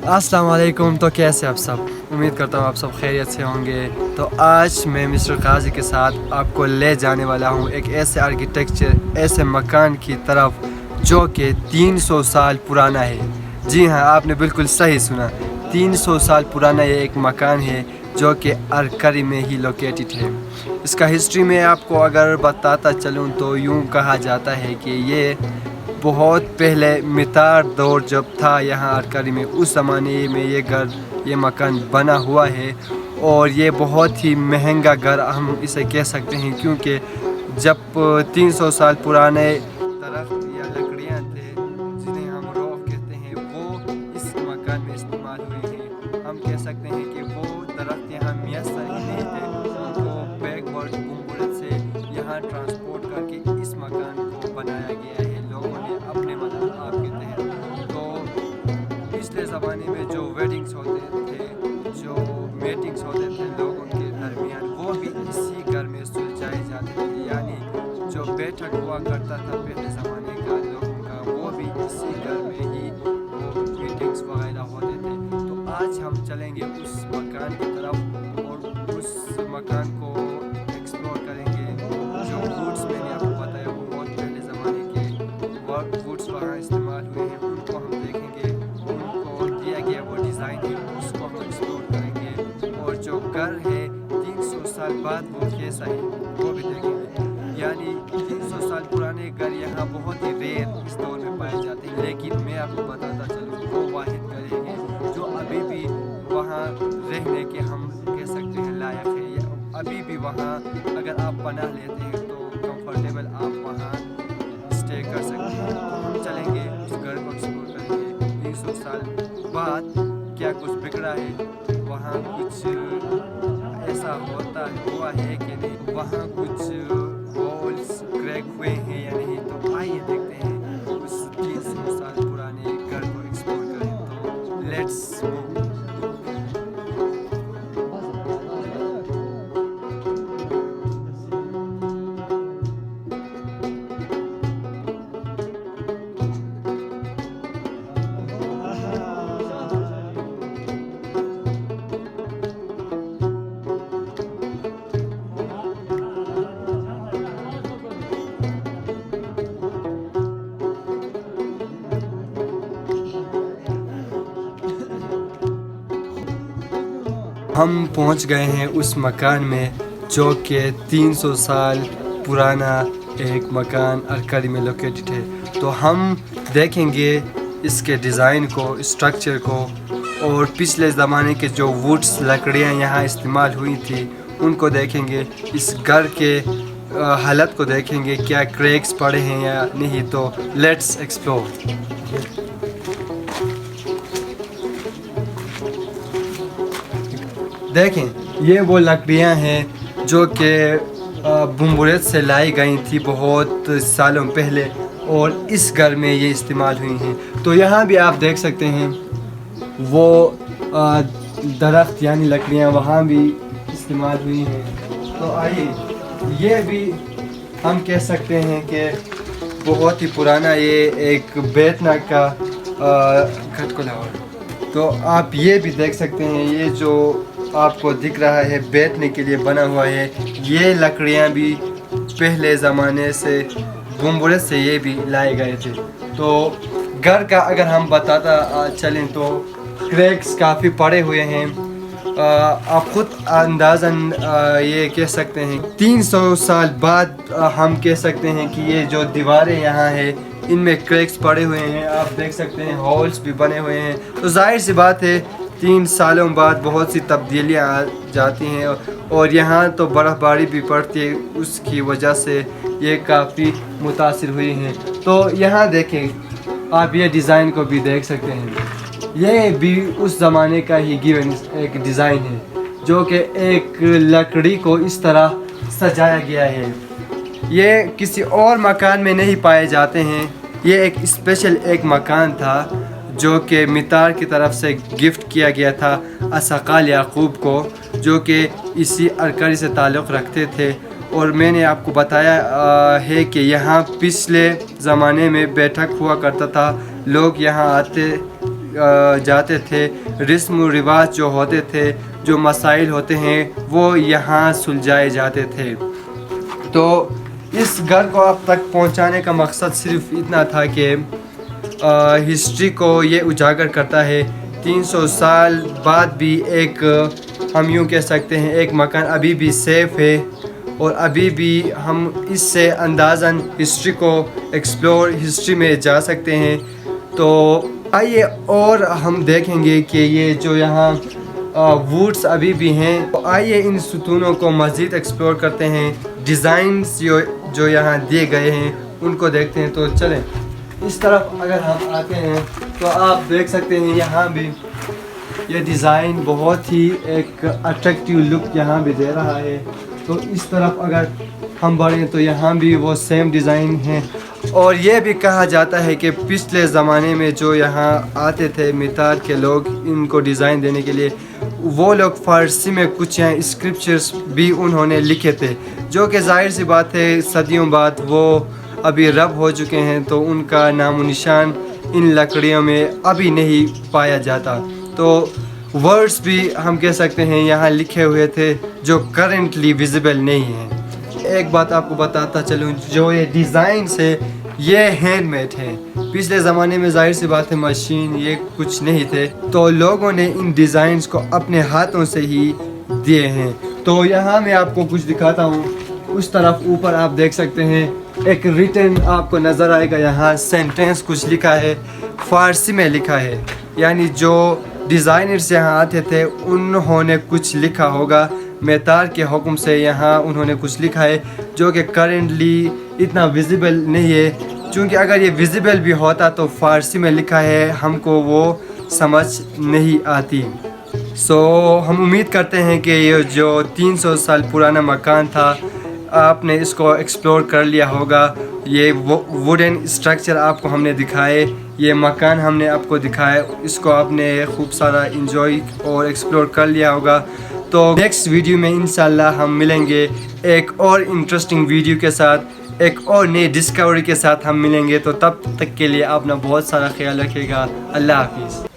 अस्सलाम वालेकुम। तो कैसे आप सब? उम्मीद करता हूँ आप सब खैरियत से होंगे। तो आज मैं मिस्टर काजी के साथ आपको ले जाने वाला हूँ एक ऐसे आर्किटेक्चर, ऐसे मकान की तरफ जो कि 300 साल पुराना है। जी हाँ, आपने बिल्कुल सही सुना, 300 साल पुराना ये एक मकान है जो कि अरकरी में ही लोकेटेड है। इसका हिस्ट्री में आपको अगर बताता चलूँ तो यूँ कहा जाता है कि ये बहुत पहले मितार दौर जब था यहाँ अरकरी में, उस ज़माने में ये मकान बना हुआ है। और ये बहुत ही महंगा घर हम इसे कह सकते हैं, क्योंकि जब 300 साल पुराने दरख्त या लकड़ियाँ थे जिन्हें हम रोह कहते हैं, वो इस मकान में इस्तेमाल हुई हैं। हम कह सकते हैं कि वो दरख्त यहाँ मैसर ही नहीं थे, उनको बैकवर्ड बुम्बुरत से यहाँ ट्रांसपोर्ट करके इस मकान को बनाया गया है लोगों ने अपने मदाद के तहत। तो पिछले ज़माने में जो वेडिंग्स होते थे, जो मीटिंग्स होते थे लोगों के दरमियान, वो भी इसी घर में सुलझाए जाते थे। यानी जो बैठक हुआ करता था पहले ज़माने का लोगों का, वो भी इसी घर में ही वो मीटिंग्स वगैरह होते थे। तो आज हम चलेंगे उस मकान की तरफ और उस मकान को एक्सप्लोर करेंगे। जो वुड्स मैंने आपको बताया वो बहुत पहले ज़माने के वुड्स वहाँ इस्तेमाल हुए हैं, उनको हम देखेंगे। उनको दिया गया वो डिज़ाइन है, उसको हम एक्सप्लोर करेंगे। और जो घर है 300 साल बाद वो कैसा है वो भी देखेंगे। यानी 300 साल पुराने घर यहाँ बहुत ही रेयर इस दौर में पाए जाते हैं, लेकिन मैं आपको बताता चलूँ वो वाहिद घर है जो अभी भी वहाँ रहने के हम कह सकते हैं लायक है। अभी भी वहाँ अगर आप पनाह लेते हैं तो कंफर्टेबल आप वहाँ स्टे कर सकते हैं। तो हम चलेंगे उस घर को एक्सप्लोर करेंगे। 300 साल बाद क्या कुछ बिगड़ा है, वहाँ कुछ ऐसा हुआ है कि नहीं, वहाँ कुछ वॉल्स क्रैक हुए हैं या नहीं। तो आइए देखते हैं उस 300 साल पुराने घर को एक्सप्लोर करें। तो लेट्स मूव। हम पहुंच गए हैं उस मकान में जो कि 300 साल पुराना एक मकान अरकरी में लोकेटेड है। तो हम देखेंगे इसके डिज़ाइन को, स्ट्रक्चर को, और पिछले ज़माने के जो वुड्स लकड़ियाँ यहाँ इस्तेमाल हुई थी उनको देखेंगे। इस घर के हालत को देखेंगे, क्या क्रैक्स पड़े हैं या नहीं। तो लेट्स एक्सप्लोर। देखें, ये वो लकड़ियाँ हैं जो कि बुम्बुरत से लाई गई थी बहुत सालों पहले, और इस घर में ये इस्तेमाल हुई हैं। तो यहाँ भी आप देख सकते हैं वो दरख्त यानी लकड़ियाँ वहाँ भी इस्तेमाल हुई हैं। तो आइए, ये भी हम कह सकते हैं कि बहुत ही पुराना ये एक बैठना का खटकोला। तो आप ये भी देख सकते हैं, ये जो आपको दिख रहा है बैठने के लिए बना हुआ है, ये लकड़ियाँ भी पहले ज़माने से बुम्बुरत से ये भी लाए गए थे। तो घर का अगर हम बताता चलें तो क्रैक्स काफ़ी पड़े हुए हैं। आप खुद अंदाज़न ये कह सकते हैं 300 साल बाद हम कह सकते हैं कि ये जो दीवारें यहाँ है इनमें क्रैक्स पड़े हुए हैं। आप देख सकते हैं हॉल्स भी बने हुए हैं। तो जाहिर सी बात है 3 सालों बाद बहुत सी तब्दीलियाँ आ जाती हैं, और यहाँ तो बर्फ़बारी भी पड़ती है, उसकी वजह से ये काफ़ी मुतासिर हुई हैं। तो यहाँ देखें, आप ये डिज़ाइन को भी देख सकते हैं, ये भी उस ज़माने का ही गिवन एक डिज़ाइन है जो कि एक लकड़ी को इस तरह सजाया गया है। ये किसी और मकान में नहीं पाए जाते हैं। ये एक स्पेशल एक मकान था जो कि मितार की तरफ से गिफ्ट किया गया था असकाल याकूब को, जो कि इसी अरकरी से ताल्लुक़ रखते थे। और मैंने आपको बताया है कि यहाँ पिछले ज़माने में बैठक हुआ करता था, लोग यहाँ आते جاتے تھے، رسم و رواج جو ہوتے تھے، جو مسائل ہوتے ہیں وہ یہاں سلجھائے جاتے تھے۔ تو اس گھر کو اب تک پہنچانے کا مقصد صرف اتنا تھا کہ ہسٹری کو یہ اجاگر کرتا ہے۔ 300 سال بعد بھی ایک ہم یوں کہہ سکتے ہیں ایک مکان ابھی بھی سیف ہے، اور ابھی بھی ہم اس سے اندازاً ہسٹری کو ایکسپلور ہسٹری میں جا سکتے ہیں۔ تو آئیے اور ہم دیکھیں گے کہ یہ جو یہاں ووڈس ابھی بھی ہیں، تو آئیے ان ستونوں کو مزید ایکسپلور کرتے ہیں، ڈیزائنز جو یہاں دیے گئے ہیں ان کو دیکھتے ہیں۔ تو چلیں اس طرف اگر ہم آتے ہیں تو آپ دیکھ سکتے ہیں یہاں بھی یہ ڈیزائن بہت ہی ایک اٹریکٹیو لک یہاں بھی دے رہا ہے۔ تو اس طرف اگر ہم بڑھیں تو یہاں بھی وہ سیم ڈیزائن ہیں، اور یہ بھی کہا جاتا ہے کہ پچھلے زمانے میں جو یہاں آتے تھے متار کے لوگ ان کو ڈیزائن دینے کے لیے، وہ لوگ فارسی میں کچھ یہاں اسکرپچرز بھی انہوں نے لکھے تھے، جو کہ ظاہر سی بات ہے صدیوں بعد وہ ابھی رب ہو چکے ہیں، تو ان کا نام و نشان ان لکڑیوں میں ابھی نہیں پایا جاتا۔ تو ورڈز بھی ہم کہہ سکتے ہیں یہاں لکھے ہوئے تھے جو کرنٹلی ویزیبل نہیں ہیں۔ ایک بات آپ کو بتاتا چلوں، جو یہ ڈیزائنز ہے یہ ہینڈ میڈ ہیں۔ پچھلے زمانے میں ظاہر سی بات ہے مشین یہ کچھ نہیں تھے، تو لوگوں نے ان ڈیزائنز کو اپنے ہاتھوں سے ہی دیے ہیں۔ تو یہاں میں آپ کو کچھ دکھاتا ہوں، اس طرف اوپر آپ دیکھ سکتے ہیں ایک ریٹن آپ کو نظر آئے گا، یہاں سینٹینس کچھ لکھا ہے، فارسی میں لکھا ہے، یعنی جو ڈیزائنرز یہاں آتے تھے انہوں نے کچھ لکھا ہوگا، میتار کے حکم سے یہاں انہوں نے کچھ لکھا ہے جو کہ کرنٹلی اتنا ویزیبل نہیں ہے، چونکہ اگر یہ ویزیبل بھی ہوتا تو فارسی میں لکھا ہے ہم کو وہ سمجھ نہیں آتی۔ ہم امید کرتے ہیں کہ یہ جو 300 سال پرانا مکان تھا آپ نے اس کو ایکسپلور کر لیا ہوگا۔ یہ ووڈن اسٹرکچر آپ کو ہم نے دکھائے، یہ مکان ہم نے آپ کو دکھایا، اس کو آپ نے خوب سارا انجوائے اور ایکسپلور کر لیا ہوگا۔ تو نیکسٹ ویڈیو میں انشاءاللہ ہم ملیں گے ایک اور انٹرسٹنگ ویڈیو کے ساتھ، ایک اور نئی ڈسکوری کے ساتھ ہم ملیں گے۔ تو تب تک کے لیے اپنا بہت سارا خیال رکھیے گا۔ اللہ حافظ۔